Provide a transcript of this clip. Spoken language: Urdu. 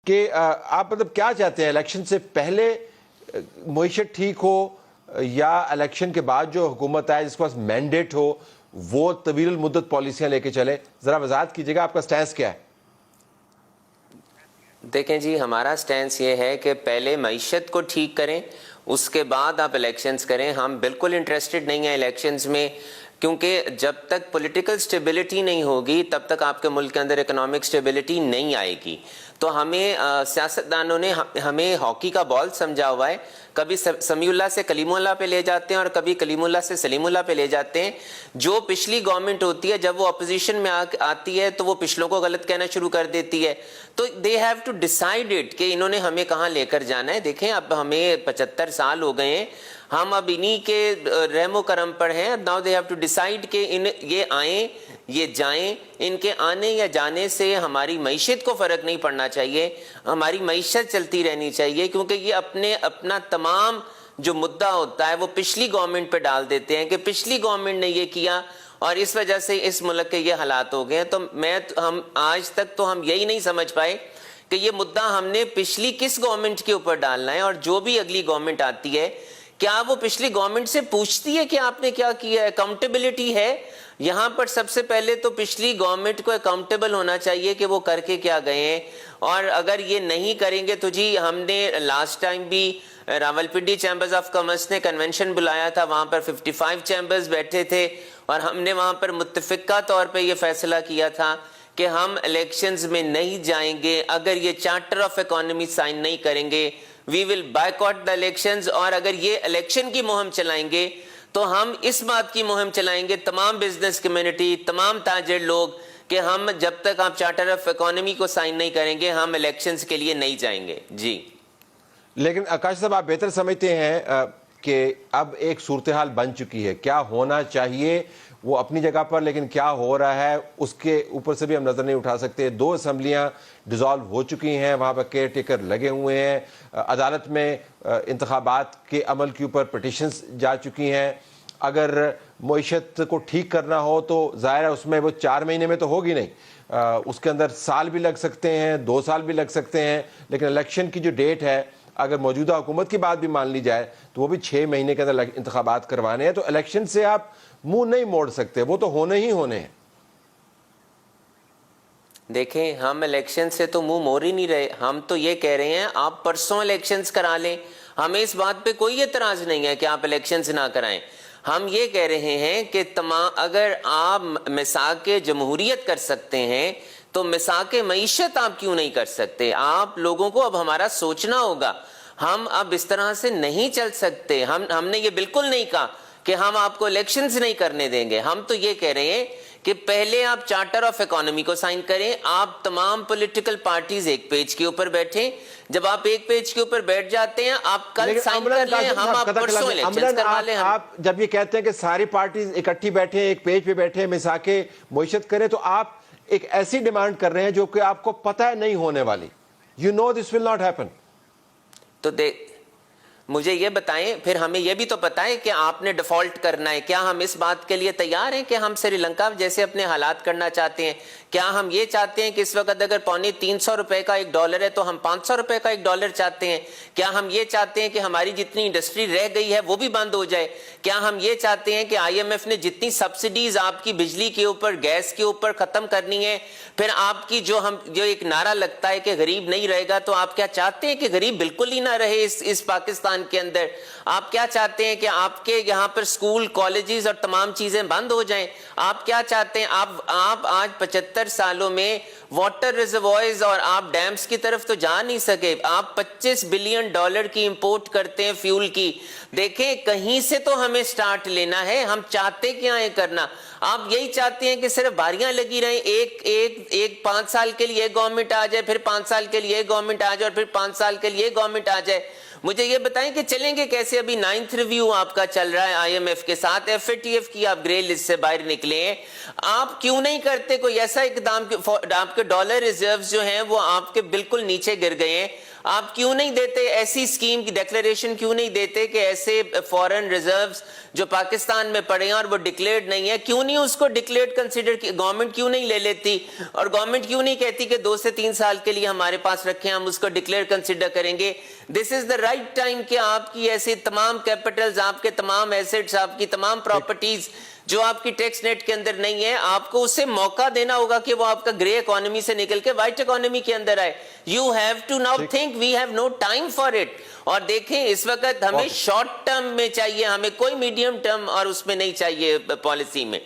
کہ آپ مطلب کیا چاہتے ہیں الیکشن سے پہلے معیشت ٹھیک ہو یا الیکشن کے بعد جو حکومت آئے جس کے پاس مینڈیٹ ہو وہ طویل المدت پالیسیاں لے کے چلے؟ ذرا وضاحت کیجیے گا، آپ کا سٹینس کیا ہے؟ دیکھیں جی، ہمارا سٹینس یہ ہے کہ پہلے معیشت کو ٹھیک کریں، اس کے بعد آپ الیکشنز کریں۔ ہم بالکل انٹرسٹڈ نہیں ہیں الیکشنز میں، کیونکہ جب تک پولیٹیکل سٹیبلٹی نہیں ہوگی تب تک آپ کے ملک کے اندر اکنامک سٹیبلٹی نہیں آئے گی۔ تو ہمیں سیاستدانوں نے ہمیں ہاکی کا بال سمجھا ہوا ہے، کبھی سمیع اللہ سے کلیم اللہ پہ لے جاتے ہیں اور کبھی کلیم اللہ سے سلیم اللہ پہ لے جاتے ہیں۔ جو پچھلی گورنمنٹ ہوتی ہے جب وہ اپوزیشن میں آتی ہے تو وہ پچھلوں کو غلط کہنا شروع کر دیتی ہے، تو they have to decide it کہ انہوں نے ہمیں کہاں لے کر جانا ہے۔ دیکھیں اب ہمیں 75 سال ہو گئے ہیں، ہم اب انہی کے رحم و کرم پر ہیں۔ Now they have to decide کہ یہ آئیں یہ جائیں، ان کے آنے یا جانے سے ہماری معیشت کو فرق نہیں پڑنا چاہیے، ہماری معیشت چلتی رہنی چاہیے، کیونکہ یہ اپنا تمام جو مدعا ہوتا ہے وہ پچھلی گورنمنٹ پہ ڈال دیتے ہیں کہ پچھلی گورنمنٹ نے یہ کیا اور اس وجہ سے اس ملک کے یہ حالات ہو گئے ہیں۔ تو ہم آج تک تو ہم یہی نہیں سمجھ پائے کہ یہ مدعا ہم نے پچھلی کس گورنمنٹ کے اوپر ڈالنا ہے، اور جو بھی اگلی گورنمنٹ آتی ہے کیا وہ پچھلی گورنمنٹ سے پوچھتی ہے کہ آپ نے کیا کیا ہے؟ اکاؤنٹیبلٹی ہے یہاں پر۔ سب سے پہلے تو پچھلی گورنمنٹ کو اکاؤنٹیبل ہونا چاہیے کہ وہ کر کے کیا گئے ہیں، اور اگر یہ نہیں کریں گے تو جی ہم نے لاسٹ ٹائم بھی راولپنڈی چیمبرز آف کامرس نے کنونشن بلایا تھا، وہاں پر 55 چیمبرز بیٹھے تھے اور ہم نے وہاں پر متفقہ طور پہ یہ فیصلہ کیا تھا کہ ہم الیکشنز میں نہیں جائیں گے اگر یہ چارٹر آف اکانومی سائن نہیں کریں گے، وی ول بائیکاٹ دا الیکشنز۔ اور اگر یہ الیکشن کی مہم چلائیں گے تو ہم اس بات کی مہم چلائیں گے، تمام بزنس کمیونٹی، تمام تاجر لوگ، کہ ہم جب تک آپ چارٹر آف اکانومی کو سائن نہیں کریں گے ہم الیکشنز کے لیے نہیں جائیں گے۔ جی لیکن آکاش صاحب، آپ بہتر سمجھتے ہیں کہ اب ایک صورتحال بن چکی ہے، کیا ہونا چاہیے وہ اپنی جگہ پر، لیکن کیا ہو رہا ہے اس کے اوپر سے بھی ہم نظر نہیں اٹھا سکتے۔ 2 اسمبلیاں ڈیزالو ہو چکی ہیں، وہاں پر کیئر ٹیکر لگے ہوئے ہیں، عدالت میں انتخابات کے عمل کے اوپر پٹیشنز جا چکی ہیں۔ اگر معیشت کو ٹھیک کرنا ہو تو ظاہر ہے اس میں وہ 4 مہینے میں تو ہوگی نہیں، اس کے اندر سال بھی لگ سکتے ہیں، 2 سال بھی لگ سکتے ہیں، لیکن الیکشن کی جو ڈیٹ ہے اگر موجودہ حکومت کی بات بھی مان لی جائے تو وہ بھی 6 مہینے کے اندر انتخابات کروانے ہیں۔ تو الیکشن سے آپ منہ نہیں موڑ سکتے، وہ تو ہونے ہی ہونے ہیں۔ دیکھیں ہم الیکشن سے تو منہ موڑ ہی نہیں رہے، ہم تو یہ کہہ رہے ہیں آپ پرسوں الیکشنز کرا لیں، ہمیں اس بات پہ کوئی اعتراض نہیں ہے کہ آپ الیکشنز نہ کرائیں۔ ہم یہ کہہ رہے ہیں کہ اگر آپ مساق جمہوریت کر سکتے ہیں تو مساق معیشت آپ کیوں نہیں کر سکتے؟ آپ لوگوں کو اب ہمارا سوچنا ہوگا، ہم اب اس طرح سے نہیں چل سکتے۔ ہم نے یہ بالکل نہیں کہا کہ ہم آپ کو الیکشنز نہیں کرنے دیں گے، ہم تو یہ کہہ رہے ہیں کہ پہلے آپ چارٹر آف اکانومی کو سائن کریں، آپ تمام پولیٹیکل پارٹیز ایک پیج کے اوپر بیٹھیں، جب آپ ایک پیج کے اوپر بیٹھ جاتے ہیں آپ کل سائن کر لیں، ہم آپ پرسوں الیکشنز کروا لیں۔ آپ جب یہ کہتے ہیں کہ ساری پارٹیز اکٹھی بیٹھیں، ایک پیج پہ بیٹھیں، مساق معیشت کریں، تو آپ ایک ایسی ڈیمانڈ کر رہے ہیں جو کہ آپ کو پتہ ہے نہیں ہونے والی۔ You know this will not happen۔ تو مجھے یہ بتائیں، پھر ہمیں یہ بھی تو پتہ ہے کہ آپ نے ڈیفالٹ کرنا ہے، کیا ہم اس بات کے لیے تیار ہیں کہ ہم سری لنکا جیسے اپنے حالات کرنا چاہتے ہیں؟ کیا ہم یہ چاہتے ہیں کہ اس وقت اگر 350 روپے کا $1 ہے تو ہم 500 روپے کا $1 چاہتے ہیں؟ کیا ہم یہ چاہتے ہیں کہ ہماری جتنی انڈسٹری رہ گئی ہے وہ بھی بند ہو جائے؟ کیا ہم یہ چاہتے ہیں کہ IMF نے جتنی سبسڈیز آپ کی بجلی کے اوپر، گیس کے اوپر ختم کرنی ہے، پھر آپ کی جو ایک نعرہ لگتا ہے کہ غریب نہیں رہے گا، تو آپ کیا چاہتے ہیں کہ غریب بالکل ہی نہ رہے اس پاکستان کے اندر؟ آپ کیا چاہتے ہیں کہ آپ کے یہاں پر سکول، کالجز اور تمام چیزیں بند ہو جائیں؟ آپ کیا چاہتے ہیں؟ آپ آج 75 سالوں میں واٹر ریزروائرز اور آپ ڈیمز کی طرف تو جا نہیں سکے۔ آپ $25 بلین کی امپورٹ کرتے ہیں فیول کی۔ دیکھیں کہیں سے تو ہمیں سٹارٹ لینا ہے، ہم چاہتے کیا ہے کرنا؟ آپ یہی چاہتے ہیں کہ صرف باریاں لگی رہیں، ایک 5 سال کے لیے گورنمنٹ آ جائے، پھر 5 سال کے لیے گورنمنٹ آ جائے، اور پھر 5 سال کے لیے گورنمنٹ آ جائے۔ مجھے یہ بتائیں کہ چلیں گے کیسے؟ ابھی 9th ریویو آپ کا چل رہا ہے IMF کے ساتھ، FATF کی آپ گرے لسٹ سے باہر نکلے ہیں، آپ کیوں نہیں کرتے کوئی ایسا اقدام؟ آپ کے کے ڈالر ریزروز جو ہیں وہ آپ کے بالکل نیچے گر گئے ہیں. آپ کیوں نہیں دیتے ایسی اسکیم کی ڈیکلیریشن کیوں نہیں دیتے کہ ایسے فورن ریزروز جو پاکستان میں پڑے ہیں اور وہ ڈکلیئرڈ نہیں ہے, کیوں نہیں اس کو ڈکلیئرڈ کنسیڈر کی گورنمنٹ کیوں نہیں لے لیتی, اور گورنمنٹ کیوں نہیں کہتی کہ 2 سے 3 سال کے لیے ہمارے پاس رکھیں, ہم اس کو ڈکلیئر کنسیڈر کریں گے. دس از دا رائٹ ٹائم کہ آپ کی ایسی تمام کیپٹلز, آپ کے تمام ایسٹس, آپ کی تمام پراپرٹیز جو آپ کی ٹیکس نیٹ کے اندر نہیں ہے, آپ کو اسے موقع دینا ہوگا کہ وہ آپ کا گرے اکانومی سے نکل کے وائٹ اکانومی کے اندر آئے. You have to now think, we have no time for it. اور دیکھیں اس وقت ہمیں شارٹ ٹرم میں چاہیے, ہمیں کوئی میڈیم ٹرم اور اس میں نہیں چاہیے پالیسی میں.